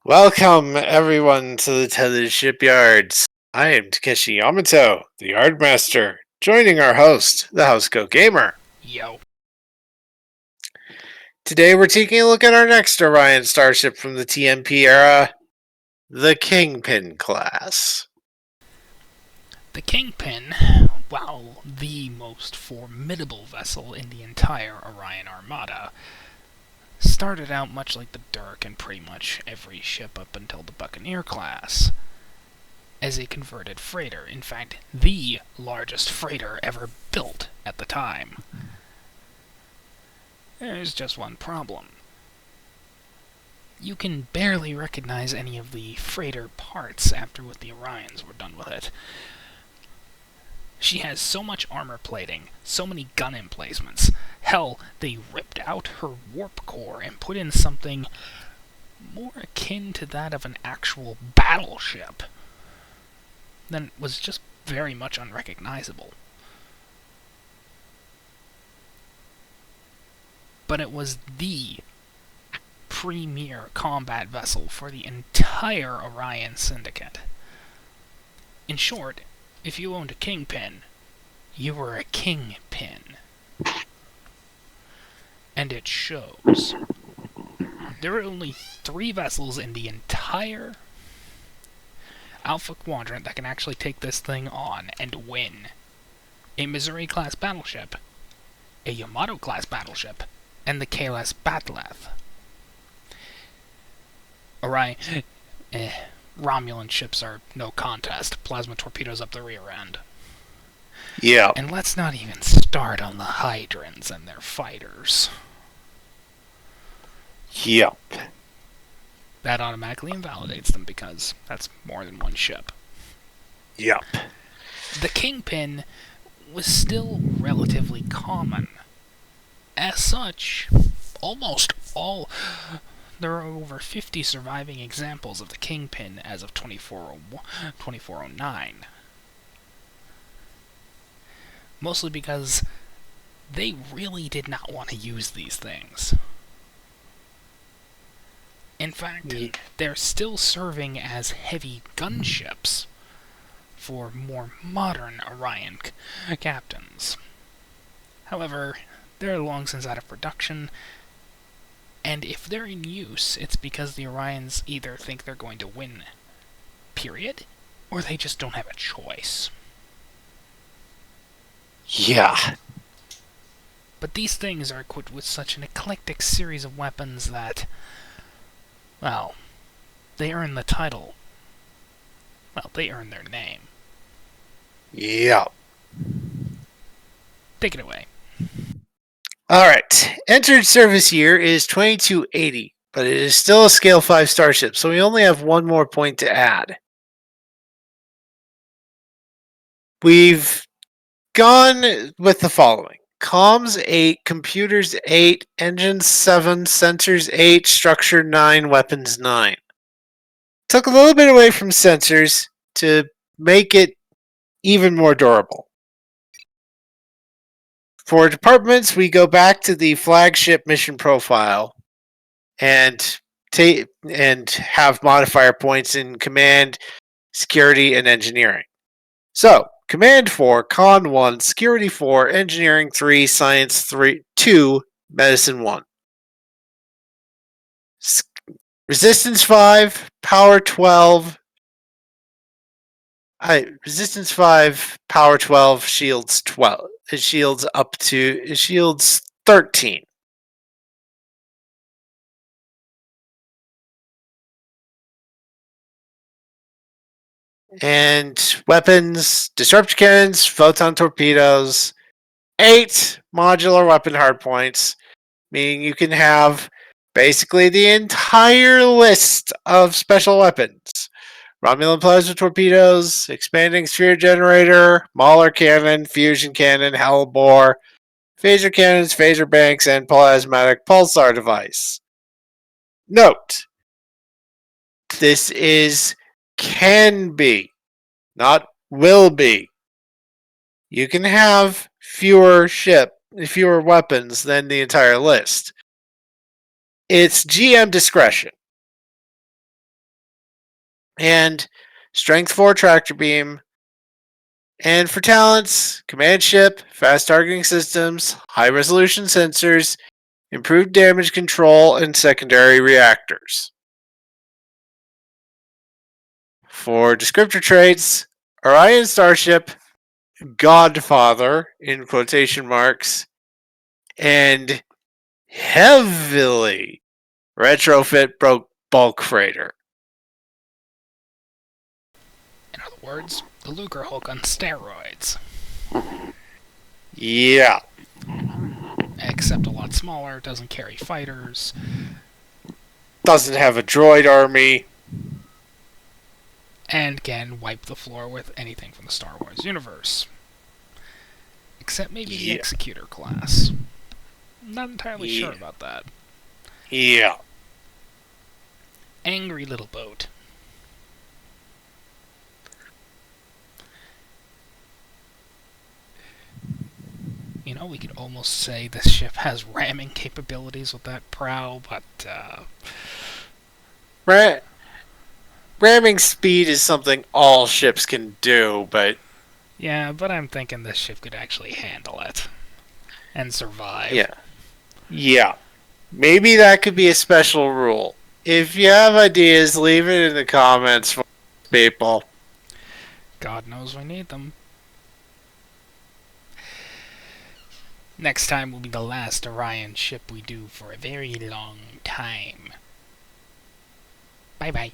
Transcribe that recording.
Welcome, everyone, to the Tethys Shipyards. I am Takeshi Yamato, the Yardmaster, joining our host, the Housecoat Gamer. Yo. Today we're taking a look at our next Orion starship from the TMP era, the Kingpin-Class. The Kingpin, while the most formidable vessel in the entire Orion Armada, started out much like the Dirk and pretty much every ship up until the Buccaneer class, as a converted freighter. In fact, the largest freighter ever built at the time. There's just one problem. You can barely recognize any of the freighter parts after what the Orions were done with it. She has so much armor plating, so many gun emplacements. Hell, they ripped out her warp core and put in something more akin to that of an actual battleship. Then it was just very much unrecognizable. But it was the premier combat vessel for the entire Orion Syndicate. In short, if you owned a Kingpin, you were a Kingpin. And it shows. There are only 3 vessels in the entire Alpha Quadrant that can actually take this thing on and win. A Missouri-class battleship, a Yamato-class battleship, and the Kalas Bat'leth. Orion... Romulan ships are no contest. Plasma torpedoes up the rear end. Yeah. And let's not even start on the Hydrans and their fighters. Yep. That automatically invalidates them because that's more than one ship. Yep. The Kingpin was still relatively common. As such, almost all... There are over 50 surviving examples of the Kingpin as of 2409. Mostly because they really did not want to use these things. In fact, they're still serving as heavy gunships for more modern Orion captains. However, they're long since out of production, and if they're in use, it's because the Orions either think they're going to win, period, or they just don't have a choice. Yeah. But these things are equipped with such an eclectic series of weapons that, well, they earn the title. Well, they earn their name. Yep. Take it away. Alright. Entered service year is 2280, but it is still a Scale 5 starship, so we only have one more point to add. We've gone with the following. Comms 8, computers 8, engines 7, sensors 8, structure 9, weapons 9. Took a little bit away from sensors to make it even more durable. For departments, we go back to the flagship mission profile and have modifier points in command, security, and engineering. So, command 4, con 1, security 4, engineering 3, science 2, medicine 1. Resistance 5, power 12. Resistance 5, power 12, shields 12. It shields 13. And weapons, disruptor cannons, photon torpedoes, 8 modular weapon hardpoints, meaning you can have basically the entire list of special weapons. Romulan plasma torpedoes, expanding sphere generator, Mauler cannon, fusion cannon, hellbore, phaser cannons, phaser banks, and plasmatic pulsar device. Note, this is can be, not will be. You can have fewer weapons than the entire list. It's GM discretion. and strength 4 tractor beam. And for talents, command ship, fast targeting systems, high resolution sensors, improved damage control, and secondary reactors. For descriptor traits, Orion Starship, Godfather, in quotation marks, and heavily retrofit bulk freighter. In other words, the Luger Hulk on steroids. Yeah. Except a lot smaller, doesn't carry fighters. Doesn't have a droid army. And can wipe the floor with anything from the Star Wars universe. Except maybe the Executor class. Not entirely sure about that. Yeah. Angry little boat. You know, we could almost say this ship has ramming capabilities with that prow, but ramming speed is something all ships can do, but yeah, but I'm thinking this ship could actually handle it and survive. Yeah. Maybe that could be a special rule. If you have ideas, leave it in the comments, people. God knows we need them. Next time will be the last Orion ship we do for a very long time. Bye-bye.